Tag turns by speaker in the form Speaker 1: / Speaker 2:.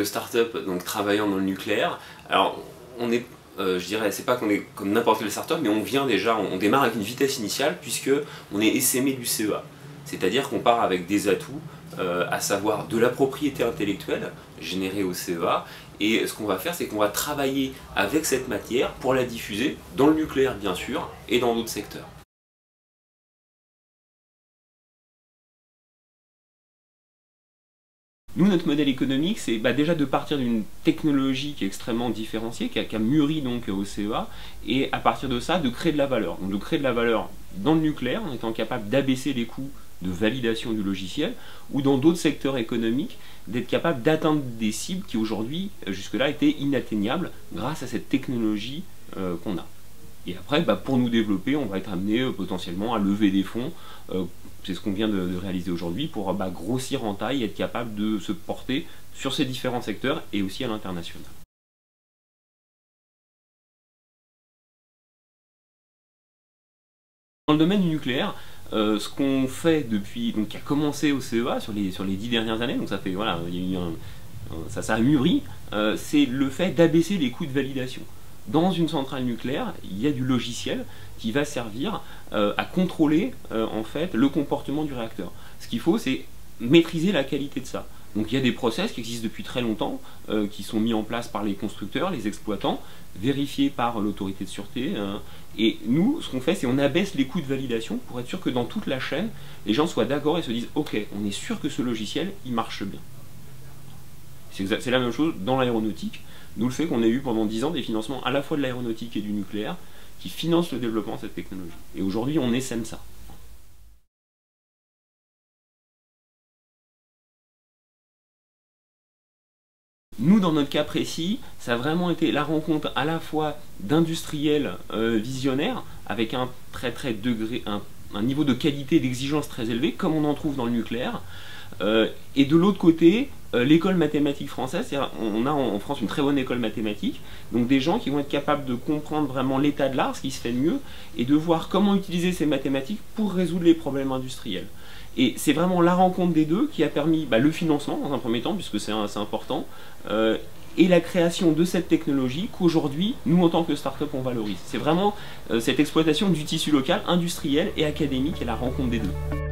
Speaker 1: start-up donc travaillant dans le nucléaire. Alors on est, je dirais, c'est pas qu'on est comme n'importe quelle start-up, mais on vient déjà, on démarre avec une vitesse initiale puisque on est SME du CEA. C'est-à-dire qu'on part avec des atouts, à savoir de la propriété intellectuelle générée au CEA. Et ce qu'on va faire, c'est qu'on va travailler avec cette matière pour la diffuser dans le nucléaire bien sûr et dans d'autres secteurs. Nous, notre modèle économique, c'est déjà de partir d'une technologie qui est extrêmement différenciée, qui a mûri donc au CEA, et à partir de ça, de créer de la valeur. Donc de créer de la valeur dans le nucléaire, en étant capable d'abaisser les coûts de validation du logiciel, ou dans d'autres secteurs économiques, d'être capable d'atteindre des cibles qui aujourd'hui, jusque-là, étaient inatteignables grâce à cette technologie qu'on a. Et après, pour nous développer, on va être amené potentiellement à lever des fonds. C'est ce qu'on vient de réaliser aujourd'hui pour grossir en taille et être capable de se porter sur ces différents secteurs et aussi à l'international. Dans le domaine du nucléaire, ce qu'on fait depuis, donc qui a commencé au CEA sur les 10 dernières années, donc ça fait voilà, il y a eu ça a mûri, c'est le fait d'abaisser les coûts de validation. Dans une centrale nucléaire, il y a du logiciel qui va servir à contrôler en fait le comportement du réacteur. Ce qu'il faut, c'est maîtriser la qualité de ça. Donc il y a des process qui existent depuis très longtemps, qui sont mis en place par les constructeurs, les exploitants, vérifiés par l'autorité de sûreté. Et nous, ce qu'on fait, c'est on abaisse les coûts de validation pour être sûr que dans toute la chaîne, les gens soient d'accord et se disent « Ok, on est sûr que ce logiciel, il marche bien ». C'est la même chose dans l'aéronautique. D'où le fait qu'on ait eu pendant 10 ans des financements à la fois de l'aéronautique et du nucléaire qui financent le développement de cette technologie. Et aujourd'hui, on essaime ça. Nous, dans notre cas précis, ça a vraiment été la rencontre à la fois d'industriels visionnaires avec un niveau de qualité et d'exigence très élevé, comme on en trouve dans le nucléaire, et de l'autre côté, l'école mathématique française, on a en France une très bonne école mathématique, donc des gens qui vont être capables de comprendre vraiment l'état de l'art, ce qui se fait de mieux, et de voir comment utiliser ces mathématiques pour résoudre les problèmes industriels. Et c'est vraiment la rencontre des deux qui a permis le financement dans un premier temps, puisque c'est important, et la création de cette technologie qu'aujourd'hui, nous en tant que start-up, on valorise. C'est vraiment cette exploitation du tissu local, industriel et académique, et la rencontre des deux.